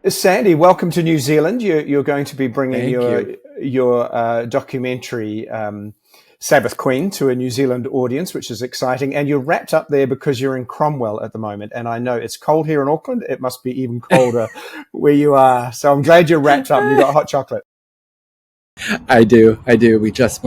Sandy, welcome to New Zealand. You're going to be bringing Thank your you. documentary Sabbath Queen to a New Zealand audience, which is exciting. And you're wrapped up there because you're in Cromwell at the moment. And I know it's cold here in Auckland. It must be even colder where you are. So I'm glad you're wrapped up and you got hot chocolate. I do. I do. We just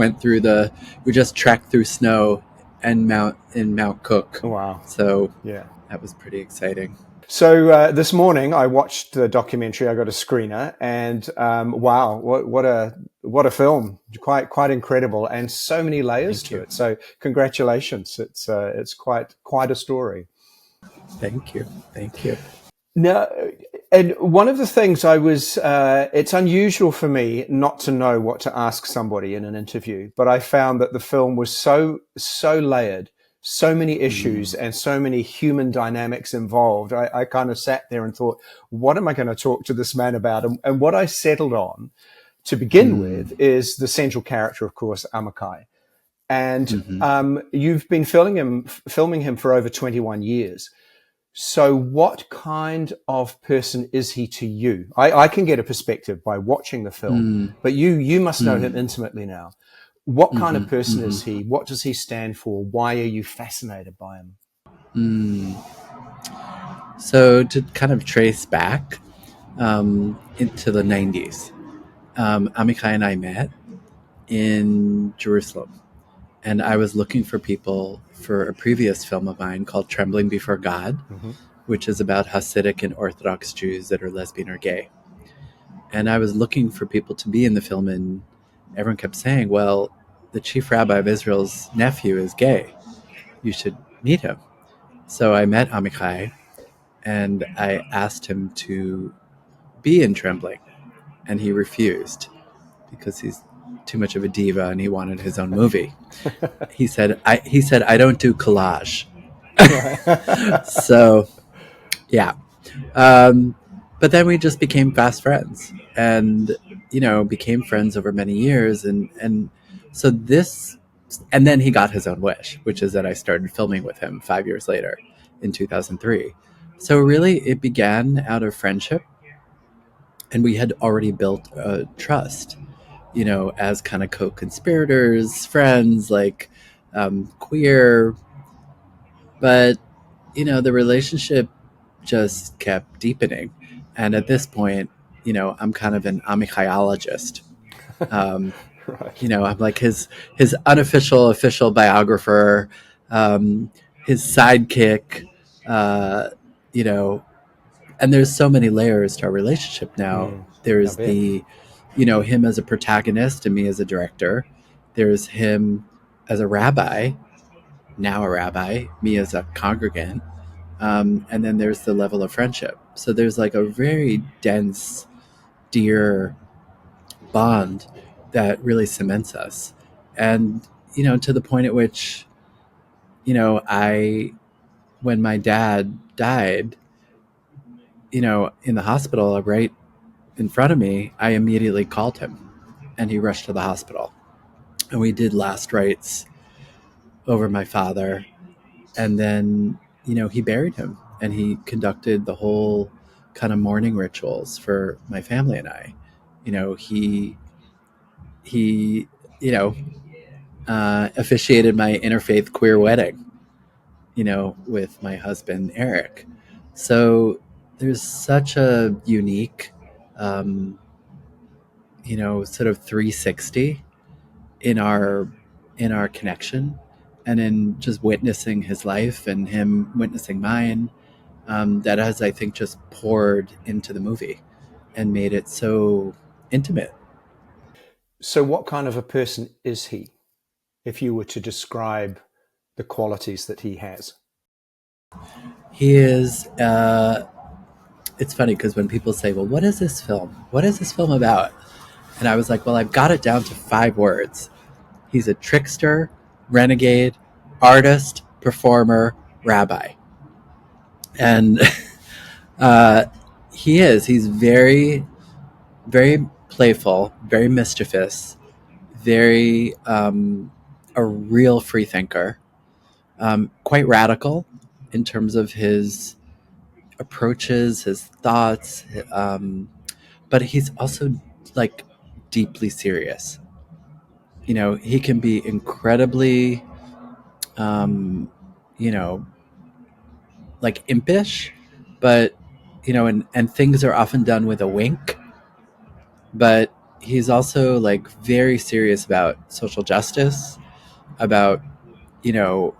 trekked through snow and Mount Cook. Wow. So Yeah. that was pretty exciting. So this morning I watched the documentary. I got a screener, and wow, what a film! Quite incredible, and so many layers Thank to you. it. So congratulations! It's quite a story. Thank you. Thank you. Now, and one of the things it's unusual for me not to know what to ask somebody in an interview, but I found that the film was so layered, so many issues and so many human dynamics involved. I kind of sat there and thought, what am I going to talk to this man about? And what I settled on to begin with is the central character, of course, Amichai. And you've been filming him for over 21 years. So what kind of person is he to you? I can get a perspective by watching the film, but you must know him intimately now. What kind of person is he? What does he stand for? Why are you fascinated by him? So to kind of trace back into the 90s, Amichai and I met in Jerusalem. And I was looking for people for a previous film of mine called Trembling Before God, which is about Hasidic and Orthodox Jews that are lesbian or gay. And I was looking for people to be in the film, and everyone kept saying, well, the chief rabbi of Israel's nephew is gay. You should meet him. So I met Amichai, and I asked him to be in Trembling, and he refused because he's too much of a diva and he wanted his own movie. He said, I don't do collage. So, yeah. But then we just became fast friends and, became friends over many years. And so and then he got his own wish, which is that I started filming with him 5 years later in 2003. So really it began out of friendship, and we had already built a trust, as kind of co-conspirators, friends, like queer. But, the relationship just kept deepening. And at this point, I'm kind of an Amichaiologist. Right. I'm like his unofficial, official biographer, his sidekick, uh, you know, and there's so many layers to our relationship now. I There's bet. him as a protagonist and me as a director. There's him as a rabbi, now a rabbi, me as a congregant. And then there's the level of friendship. So there's like a very dense, dear bond that really cements us. And, to the point at which, when my dad died, in the hospital right in front of me, I immediately called him and he rushed to the hospital. And we did last rites over my father. And then, he buried him and he conducted the whole kind of mourning rituals for my family and I. He, you know, officiated my interfaith queer wedding, with my husband, Eric. So there's such a unique, sort of 360 in our connection, and in just witnessing his life and him witnessing mine, that has, I think, just poured into the movie and made it so intimate. So what kind of a person is he, if you were to describe the qualities that he has? He is. It's funny because when people say, "Well, what is this film? What is this film about?" and I was like, "Well, I've got it down to 5 words. He's a trickster, renegade, artist, performer, rabbi." And uh, he is. He's very, very playful, very mischievous, very a real free thinker, quite radical in terms of his approaches, his thoughts, but he's also like deeply serious. You know, he can be incredibly, um, you know, like impish, but and things are often done with a wink. But he's also like very serious about social justice, about you know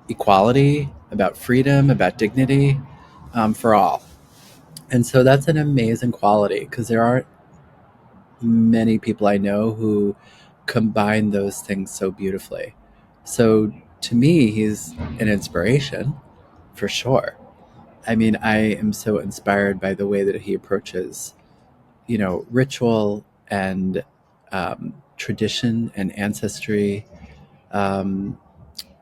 equality, about freedom, about dignity, for all. And so that's an amazing quality because there aren't many people I know who combine those things so beautifully. So to me, he's an inspiration for sure. I mean, I am so inspired by the way that he approaches, ritual and tradition and ancestry, um,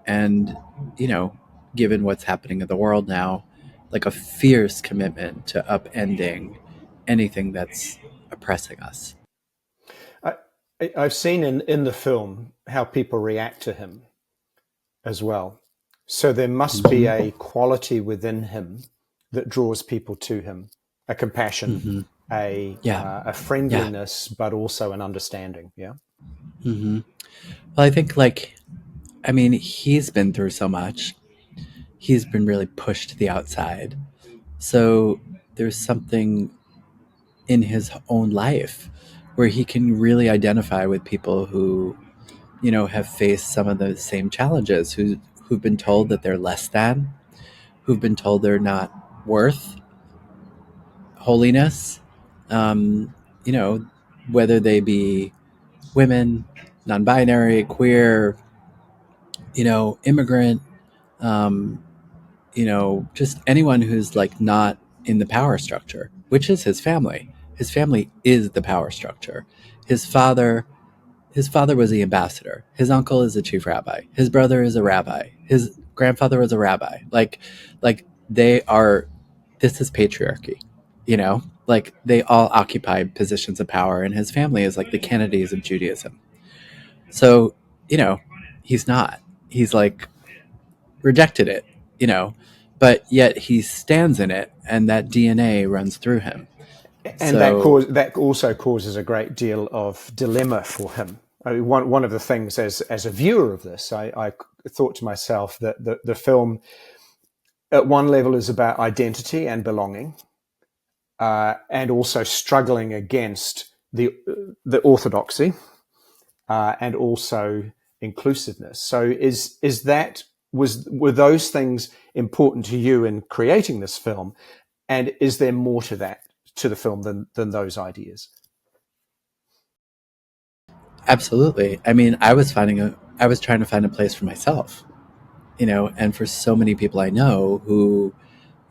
and you know, given what's happening in the world now, like a fierce commitment to upending anything that's oppressing us. I, I've seen in the film how people react to him as well. So there must be Mm-hmm. a quality within him that draws people to him, a compassion, Mm-hmm. Yeah, a yeah. friendliness, but also an understanding. Yeah. Mm-hmm. Well, I think I mean, he's been through so much. He's been really pushed to the outside. So there's something in his own life where he can really identify with people who, have faced some of the same challenges, who've been told that they're less than, who've been told they're not worth holiness. Um, you know, whether they be women, non-binary, queer, immigrant, um, just anyone who's like not in the power structure, which is his family. His family is the power structure. His father, his father was the ambassador. His uncle is the chief rabbi. His brother is a rabbi. His grandfather was a rabbi. Like they are. This is patriarchy. Like they all occupy positions of power, and his family is like the Kennedys of Judaism. So, you know, he's not. He's like rejected it, you know, but yet he stands in it and that DNA runs through him. And So, that also causes a great deal of dilemma for him. I mean, one of the things as a viewer of this, I thought to myself that the film at one level is about identity and belonging, and also struggling against the orthodoxy, and also inclusiveness. So were those things important to you in creating this film? And is there more to the film than those ideas? absolutely. I mean, I was trying to find a place for myself, and for so many people I know who,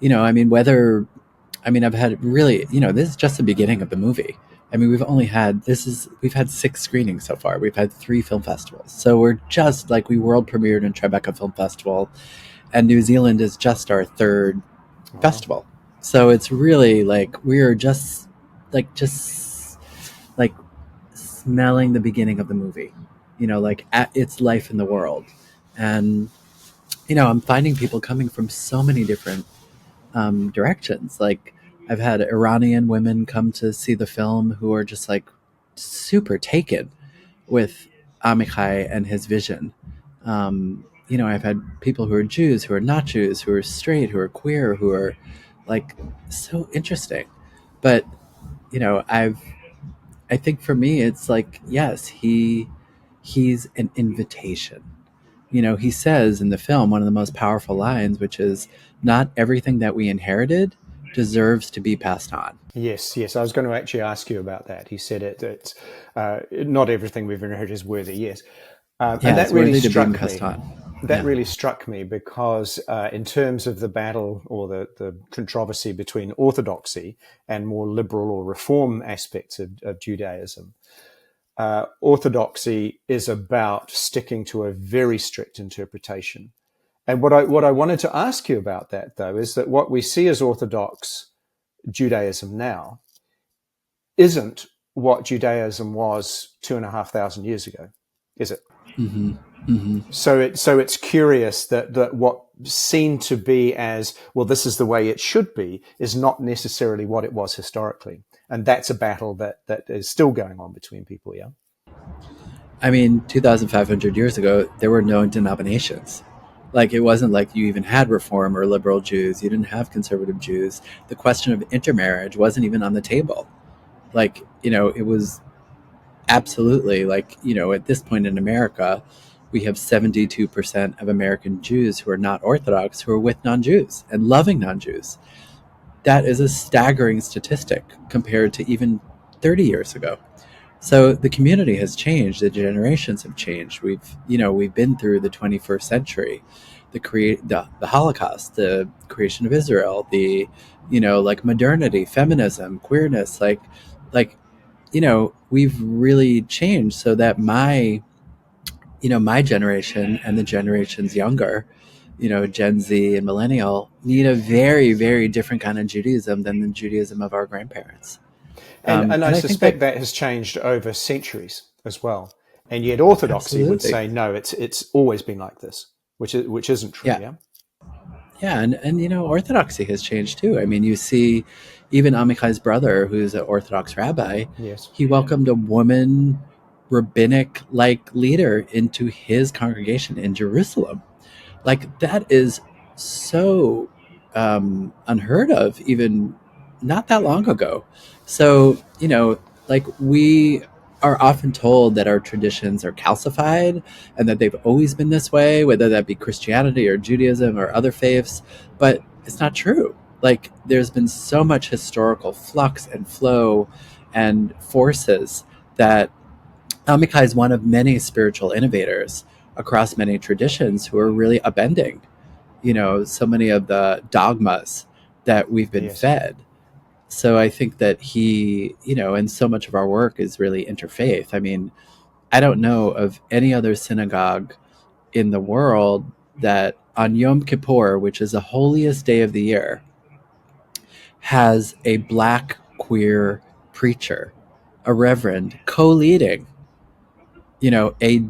I mean, I've had really, this is just the beginning of the movie. I mean, we've had 6 screenings so far. We've had 3 film festivals. So we're just like, we world premiered in Tribeca Film Festival, and New Zealand is just our third Wow. festival. So it's really like we're just like smelling the beginning of the movie, like at its life in the world. And, I'm finding people coming from so many different directions. Like I've had Iranian women come to see the film who are just like super taken with Amichai and his vision. I've had people who are Jews, who are not Jews, who are straight, who are queer, who are like so interesting. But I think for me, it's like yes, he's an invitation. He says in the film one of the most powerful lines, which is, "Not everything that we inherited deserves to be passed on." Yes, yes. I was going to actually ask you about that. He said it's not everything we've inherited is worthy. Yes, and Yeah, that it's really worthy to being struck passed me. on. That Yeah. really struck me because in terms of the battle or the controversy between orthodoxy and more liberal or reform aspects of Judaism, orthodoxy is about sticking to a very strict interpretation. And what I wanted to ask you about that though is that what we see as Orthodox Judaism now isn't what Judaism was 2,500 years ago, is it? Hmm. Mm-hmm. So it's curious that what seemed to be as, well, this is the way it should be, is not necessarily what it was historically. And that's a battle that is still going on between people, yeah? I mean, 2,500 years ago, there were no denominations. Like, it wasn't like you even had Reform or liberal Jews. You didn't have conservative Jews. The question of intermarriage wasn't even on the table. Like, it was absolutely like, at this point in America, we have 72% of American Jews who are not Orthodox who are with non Jews and loving non Jews. That is a staggering statistic compared to even 30 years ago. So the community has changed. The generations have changed. We've been through the 21st century, the Holocaust, the creation of Israel, the like modernity, feminism, queerness, like we've really changed. So that my generation and the generations younger, Gen Z and millennial, need a very, very different kind of Judaism than the Judaism of our grandparents. And I And I think that suspect that has changed over centuries as well. And yet Orthodoxy would absolutely. say, no, it's always been like this, which isn't true, Yeah. yeah? Yeah, and Orthodoxy has changed too. I mean, you see, even Amichai's brother, who's an Orthodox rabbi, Yes. he welcomed a woman rabbinic like leader into his congregation in Jerusalem. Like, that is so unheard of, even not that long ago. So, like, we are often told that our traditions are calcified and that they've always been this way, whether that be Christianity or Judaism or other faiths, but it's not true. Like, there's been so much historical flux and flow and forces that Amichai is one of many spiritual innovators across many traditions who are really upending, so many of the dogmas that we've been Yes. fed. So I think that he, and so much of our work is really interfaith. I mean, I don't know of any other synagogue in the world that on Yom Kippur, which is the holiest day of the year, has a black queer preacher, a reverend, co-leading, a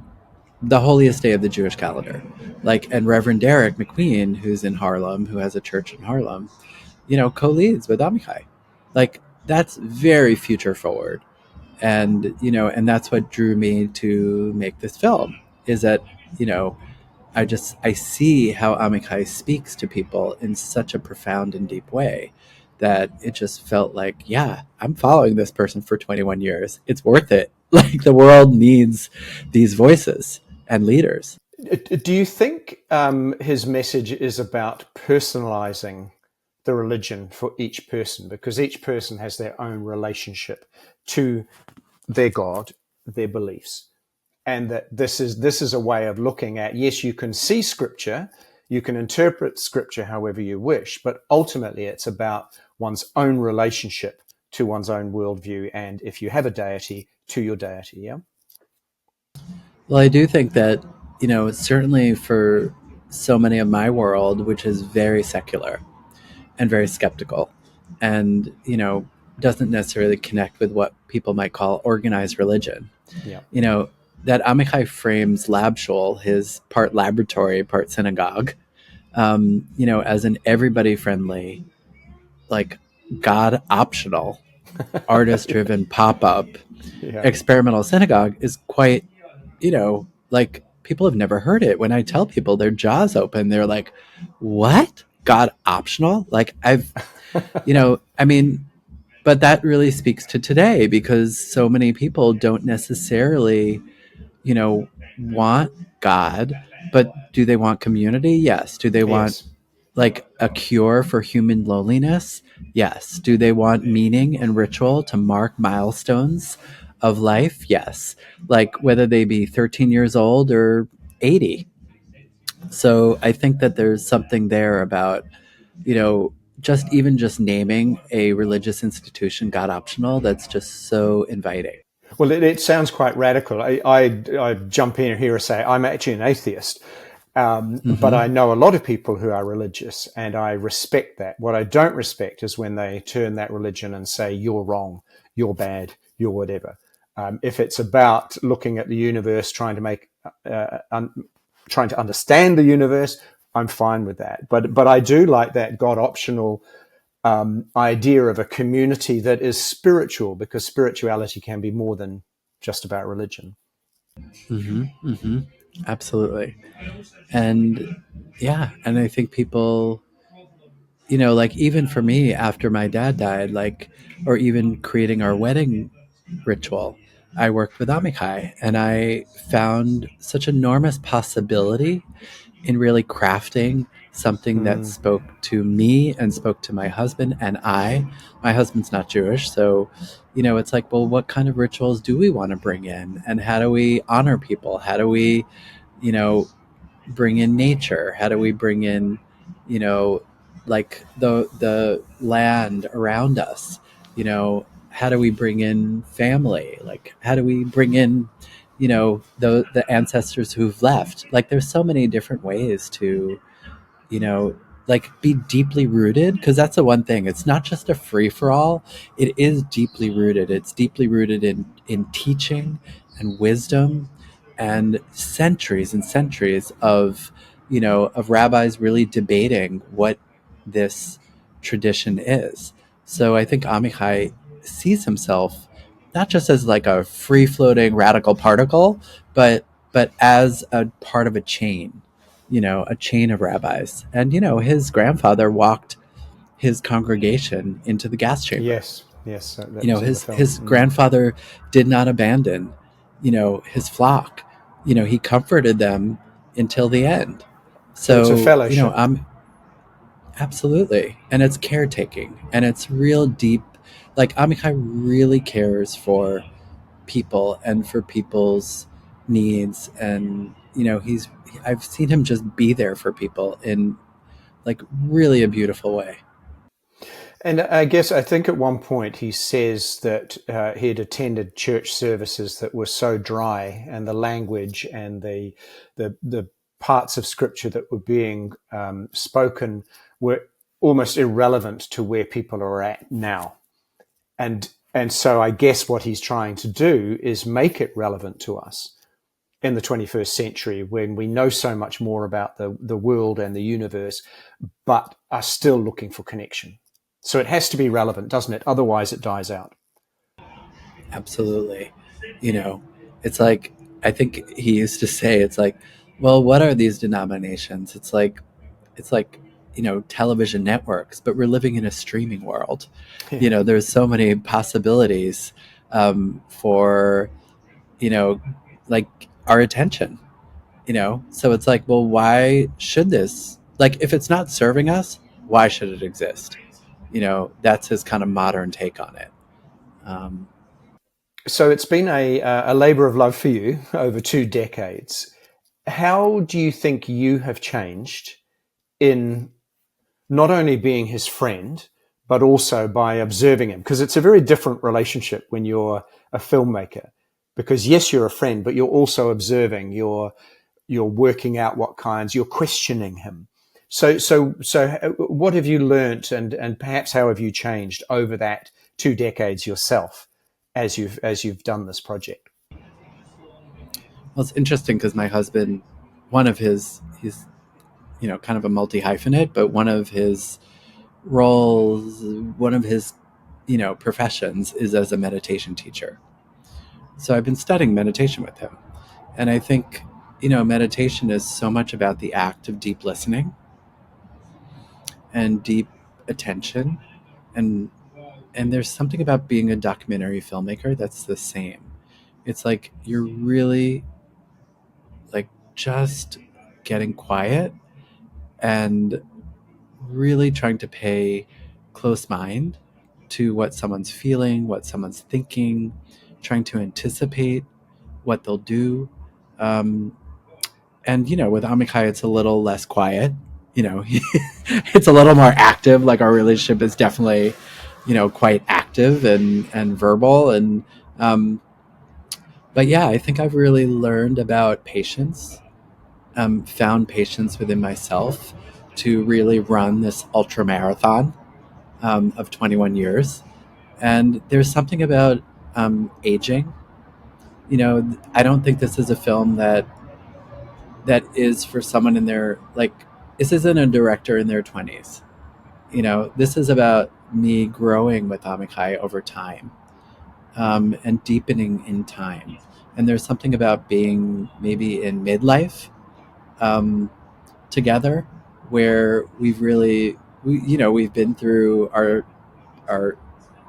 the holiest day of the Jewish calendar. Like, and Reverend Derek McQueen, who's in Harlem, who has a church in Harlem, co-leads with Amichai. Like, that's very future forward. And that's what drew me to make this film, is that, you know, I see how Amichai speaks to people in such a profound and deep way that it just felt like, yeah, I'm following this person for 21 years. It's worth it. Like, the world needs these voices and leaders. Do you think his message is about personalizing the religion for each person? Because each person has their own relationship to their God, their beliefs. And that this is a way of looking at, yes, you can see scripture, you can interpret scripture however you wish, but ultimately it's about one's own relationship to one's own worldview, and if you have a deity, to your deity, yeah? Well, I do think that, certainly for so many of my world, which is very secular and very skeptical and, doesn't necessarily connect with what people might call organized religion, Yeah. you know, that Amichai frames Lab Shul, his part laboratory, part synagogue, as an everybody friendly, like, God optional, artist driven pop up Yeah. experimental synagogue is quite, like, people have never heard it. When I tell people, their jaws open, they're like, what? God optional? Like, I mean, but that really speaks to today, because so many people don't necessarily, want God, but do they want community? Yes. Do they want, Yes. like, a cure for human loneliness? Yes. Do they want meaning and ritual to mark milestones of life? Yes. Like, whether they be 13 years old or 80. So I think that there's something there about, just naming a religious institution God optional that's just so inviting. Well, it sounds quite radical. I jump in here and say I'm actually an atheist, but Mm-hmm. I know a lot of people who are religious, and I respect that. What I don't respect is when they turn that religion and say you're wrong, you're bad, you're whatever. If it's about looking at the universe, trying to make trying to understand the universe, I'm fine with that. But I do like that God optional idea of a community that is spiritual, because spirituality can be more than just about religion. Mm-hmm, mm-hmm. Absolutely. And yeah, and I think people, like even for me after my dad died, like, or even creating our wedding ritual, I worked with Amichai and I found such enormous possibility in really crafting something that Mm, spoke to me and spoke to my husband and my husband's not Jewish, so it's like, well, what kind of rituals do we want to bring in, and how do we honor people, how do we you know bring in nature, how do we bring in you know like the land around us, how do we bring in family, like how do we bring in the ancestors who've left. Like there's so many different ways to you know like be deeply rooted, because that's the one thing, it's not just a free for all, it is deeply rooted. It's deeply rooted in teaching and wisdom and centuries of rabbis really debating what this tradition is. So I think Amichai sees himself not just as like a free floating radical particle, but as a part of a chain, a chain of rabbis. And, his grandfather walked his congregation into the gas chamber. yes, yes, that was in the film. His grandfather did not abandon, his flock. He comforted them until the end. So it's a So, fellowship. I'm absolutely. And it's caretaking and it's real deep. Like Amichai really cares for people and for people's needs. And, I've seen him just be there for people in like really a beautiful way. And I think at one point he says that he had attended church services that were so dry, and the language and the parts of scripture that were being spoken were almost irrelevant to where people are at now. And so I guess what he's trying to do is make it relevant to us in the 21st century, when we know so much more about the world and the universe, but are still looking for connection. So it has to be relevant, doesn't it? Otherwise, it dies out. Absolutely. You know, it's like, I think he used to say, it's like, well, what are these denominations? It's like, television networks, but we're living in a streaming world. Yeah. There's so many possibilities for, you know, like our attention, So it's like, well, why should this, like, if it's not serving us, why should it exist? That's his kind of modern take on it. Um, So it's been a labor of love for you over 2 decades. How do you think you have changed in not only being his friend, but also by observing him? Because it's a very different relationship when you're a filmmaker. Because yes, you're a friend, but you're also observing. You're working out what kinds. You're questioning him. So, what have you learnt, and perhaps how have you changed over that 2 decades yourself, as you've done this project? well, it's interesting because my husband, one of he's kind of a multi hyphenate, but one of his roles, one of his professions is as a meditation teacher. So I've been studying meditation with him, and I think meditation is so much about the act of deep listening and deep attention, and there's something about being a documentary filmmaker that's the same. It's like you're really like just getting quiet and really trying to pay close mind to what someone's feeling, what someone's thinking, trying to anticipate what they'll do. Um, and with Amichai, it's a little less quiet. It's a little more active. Like our relationship is definitely, quite active and verbal. And but yeah, I think I've really learned about patience. Found patience within myself to really run this ultra marathon of 21 years. And there's something about aging. I don't think this is a film that that is for someone in their, like, this isn't a director in their 20s. This is about me growing with Amichai over time, and deepening in time. And there's something about being maybe in midlife, um, together, where we've been through our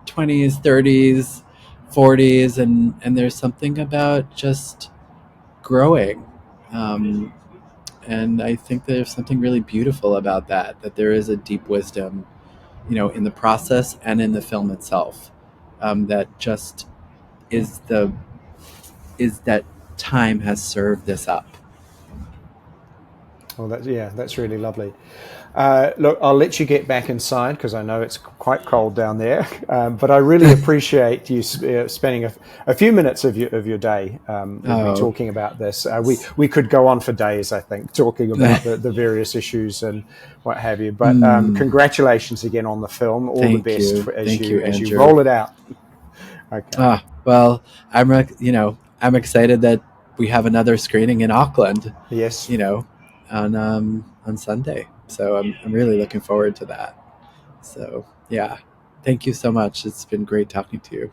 20s, 30s, 40s, and there's something about just growing. Um, and I think there's something really beautiful about that there is a deep wisdom, in the process and in the film itself, that just is that time has served this up. Well, that's really lovely. Look, I'll let you get back inside because I know it's quite cold down there. But I really appreciate you spending a few minutes of your day with me Oh, talking about this. We could go on for days, I think, talking about the various issues and what have you. But congratulations again on the film. All the best thank you, as you Andrew. roll it out. Okay. Well, I'm excited that we have another screening in Auckland, Yes. on Sunday. So I'm really looking forward to that. So yeah, thank you so much. It's been great talking to you.